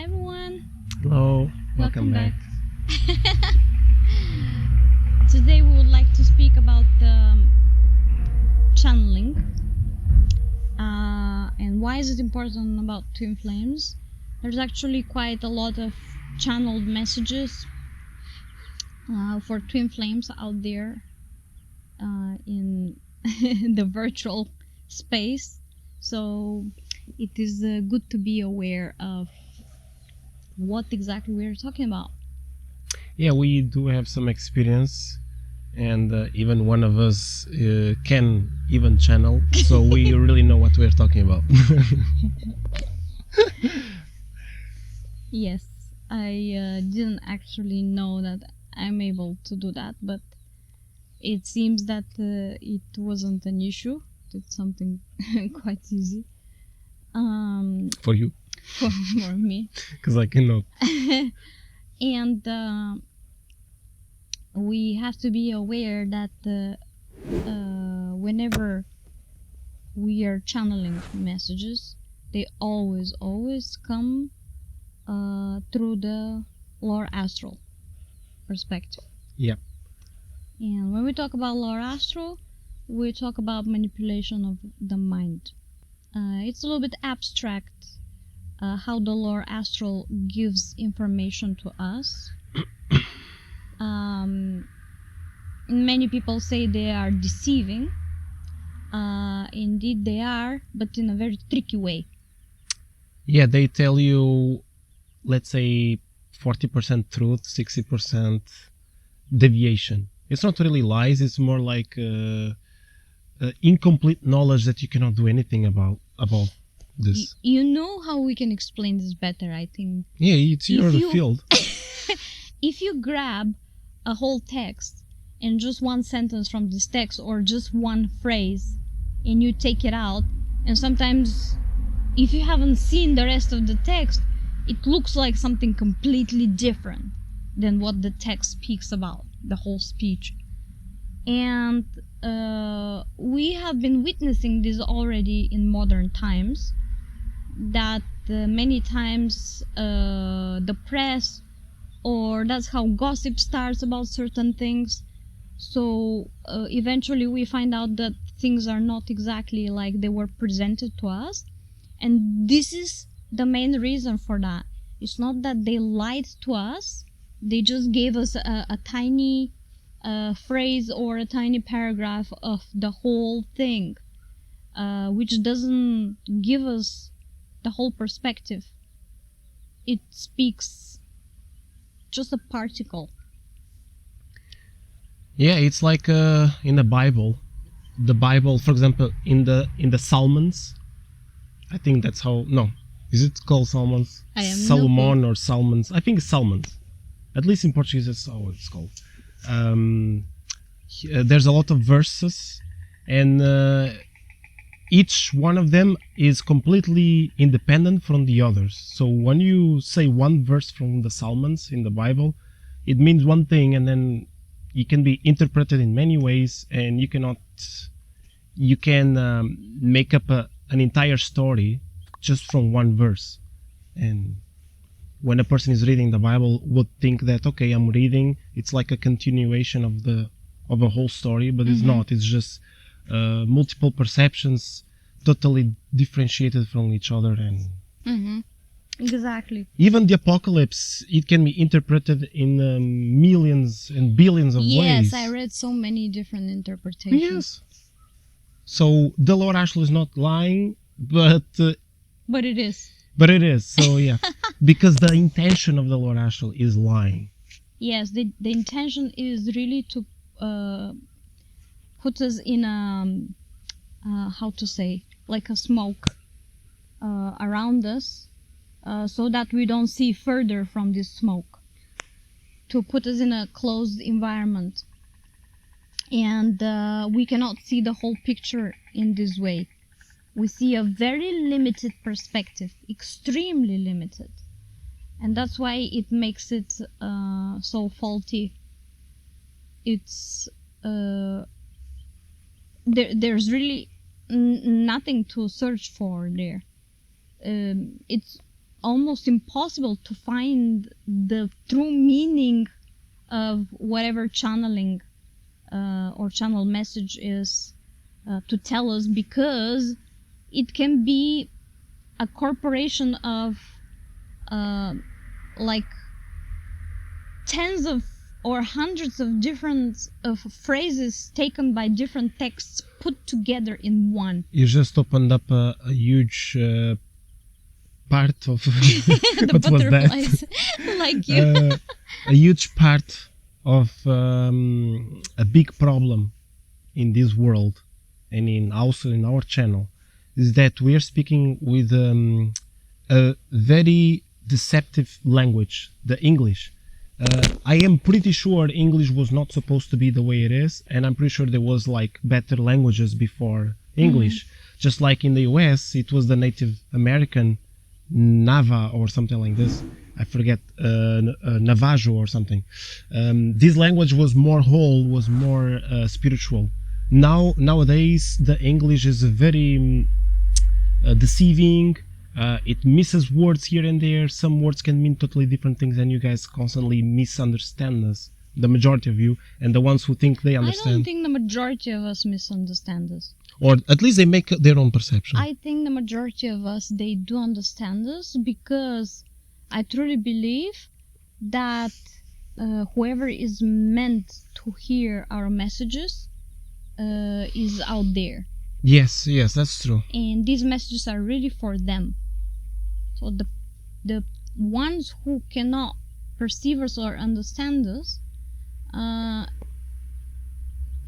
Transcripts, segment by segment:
everyone. Hello, welcome back. Today we would like to speak about channeling and why is it important about twin flames. There's actually quite a lot of channeled messages for twin flames out there in the virtual space, so it is good to be aware of what exactly we're talking about. Yeah, we do have some experience, and even one of us can even channel, so we really know what we're talking about. Yes, I didn't actually know that I'm able to do that, but it seems that it wasn't an issue. It's something quite easy For you, for me. because I cannot. And we have to be aware that whenever we are channeling messages, they always come through the lower astral perspective. Yeah. And when we talk about lower astral, we talk about manipulation of the mind. It's a little bit abstract how the lower astral gives information to us. Many people say they are deceiving. Indeed they are, but in a very tricky way. Yeah, they tell you, let's say, 40% truth, 60% deviation. It's not really lies, it's more like incomplete knowledge that you cannot do anything about this. You know how we can explain this better, I think. Yeah, it's your field. If you grab a whole text and just one sentence from this text or just one phrase and you take it out, and sometimes if you haven't seen the rest of the text, it looks like something completely different than what the text speaks about, the whole speech. And we have been witnessing this already in modern times, that many times the press, or that's how gossip starts about certain things. So eventually we find out that things are not exactly like they were presented to us, and this is the main reason for that. It's not that they lied to us, they just gave us a tiny phrase or a tiny paragraph of the whole thing, which doesn't give us the whole perspective. It speaks just a particle. Yeah, it's like in the Bible. The Bible, for example, in the Psalms, I think that's how. No, is it called Psalms? I am Salomon or Salmons? I think it's Psalms. At least in Portuguese, that's how it's called. There's a lot of verses, and each one of them is completely independent from the others. So when you say one verse from the Psalms in the Bible, it means one thing, and then it can be interpreted in many ways, and you can make up an entire story just from one verse. And when a person is reading the Bible, would think that, okay, I'm reading, it's like a continuation of a whole story, but it's not. It's just multiple perceptions, totally differentiated from each other. And Exactly. even the apocalypse, it can be interpreted in millions and billions of ways. Yes, I read so many different interpretations. Yes. So the Lord Astral is not lying, but it is. But it is. So yeah, because the intention of the Lord Astral is lying. Yes, the intention is really to put us in a how to say, like a smoke around us, so that we don't see further from this smoke, to put us in a closed environment, and we cannot see the whole picture in this way. We see a very limited perspective, extremely limited, and that's why it makes it so faulty. It's there's really nothing to search for there. It's almost impossible to find the true meaning of whatever channeling or channel message is to tell us, because it can be a corporation of like tens of or hundreds of different phrases taken by different texts put together in one. You just opened up a huge part of The what was that? butterflies, like you. A huge part of a big problem in this world, and also in our channel, is that we are speaking with a very deceptive language, the English. I am pretty sure English was not supposed to be the way it is, and I'm pretty sure there was like better languages before English. Just like in the US, it was the Native American Nava or something like this. I forget, Navajo or something. This language was more whole, was more spiritual. Nowadays, the English is very deceiving. It misses words here and there. Some words can mean totally different things, and you guys constantly misunderstand us, the majority of you, and the ones who think they understand. I don't think the majority of us misunderstand us. Or at least they make their own perception. I think the majority of us, they do understand us, because I truly believe that whoever is meant to hear our messages is out there. Yes, that's true. And these messages are really for them. So the ones who cannot perceive us or understand us,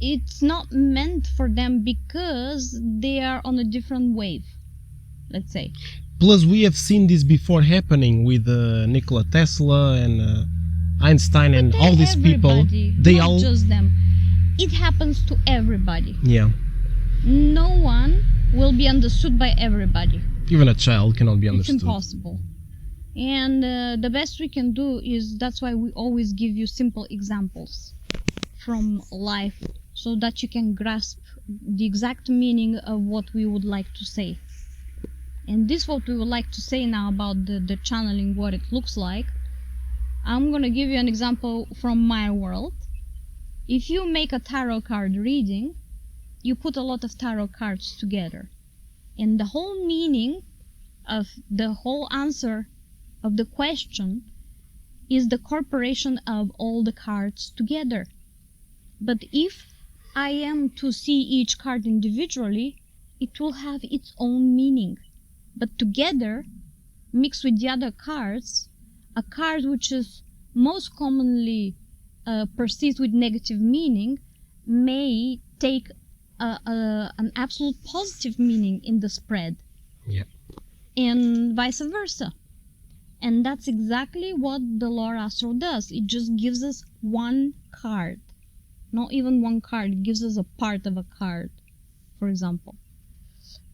it's not meant for them, because they are on a different wave, let's say. Plus, we have seen this before happening with Nikola Tesla and Einstein and all these people. They not all just them. It happens to everybody. Yeah. No one will be understood by everybody. Even a child cannot be understood. It's impossible. And the best we can do is, that's why we always give you simple examples from life, so that you can grasp the exact meaning of what we would like to say. And this is what we would like to say now about the channeling, what it looks like. I'm going to give you an example from my world. If you make a tarot card reading, you put a lot of tarot cards together. And the whole meaning of the whole answer of the question is the corporation of all the cards together. But if I am to see each card individually, it will have its own meaning. But together, mixed with the other cards, a card which is most commonly perceived with negative meaning may take an absolute positive meaning in the spread. Yeah. And vice versa. And that's exactly what the Lord Astral does. It just gives us one card. Not even one card. It gives us a part of a card, for example.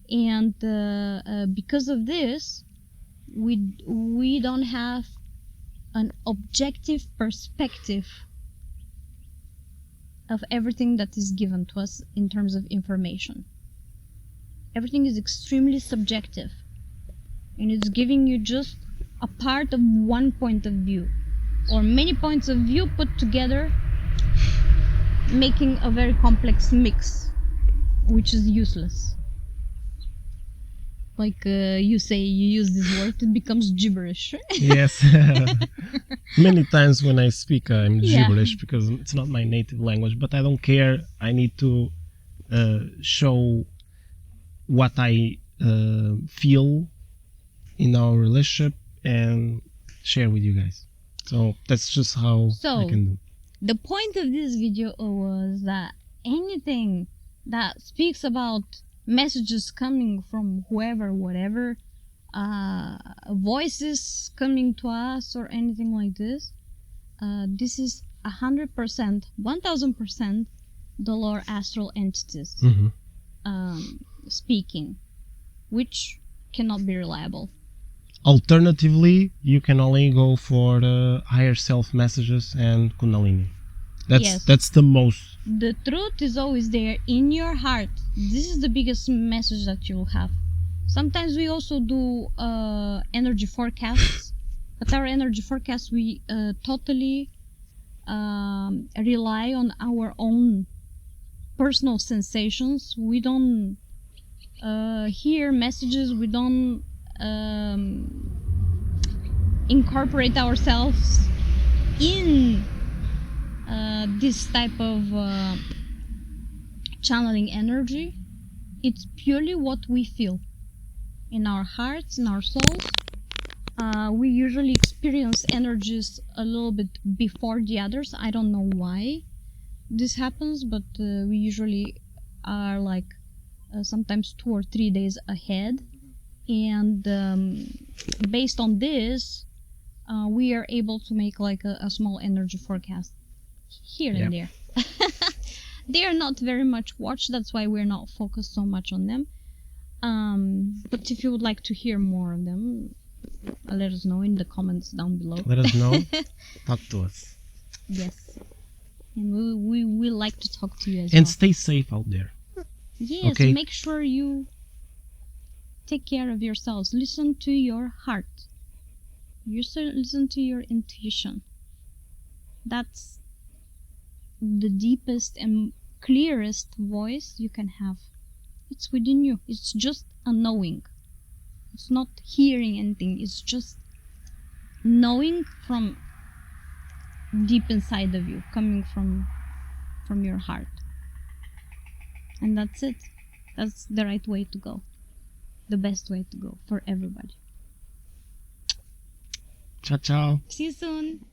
And because of this, we don't have an objective perspective of everything that is given to us in terms of information. Everything is extremely subjective, and it's giving you just a part of one point of view, or many points of view put together, making a very complex mix, which is useless. Like you say, you use this word, it becomes gibberish. Yes. Many times when I speak, I'm gibberish because it's not my native language, but I don't care. I need to show what I feel in our relationship and share with you guys. So that's just how I can do. The point of this video was that anything that speaks about messages coming from whoever, whatever, voices coming to us or anything like this, this is 100%, 1000% the Lord Astral entities speaking, which cannot be reliable. Alternatively, you can only go for the higher self messages and Kundalini. That's the most. The truth is always there in your heart. This is the biggest message that you will have. Sometimes we also do energy forecasts, but our energy forecasts we totally rely on our own personal sensations. We don't hear messages. We don't incorporate ourselves in this type of channeling energy. It's purely what we feel in our hearts, in our souls. We usually experience energies a little bit before the others. I don't know why this happens, but we usually are like sometimes 2 or 3 days ahead, and based on this we are able to make like a small energy forecast here and there. They are not very much watched, that's why we're not focused so much on them, but if you would like to hear more of them, let us know in the comments down below. Let us know. Talk to us. Yes, and we like to talk to you as And well. stay safe out there. Yes, Okay. make sure you take care of yourselves. Listen to your heart. Listen to your intuition. That's the deepest and clearest voice you can have. It's within you. It's just a knowing. It's not hearing anything. It's just knowing from deep inside of you, coming from your heart. And that's it. That's the right way to go. The best way to go for everybody. Ciao, ciao. See you soon.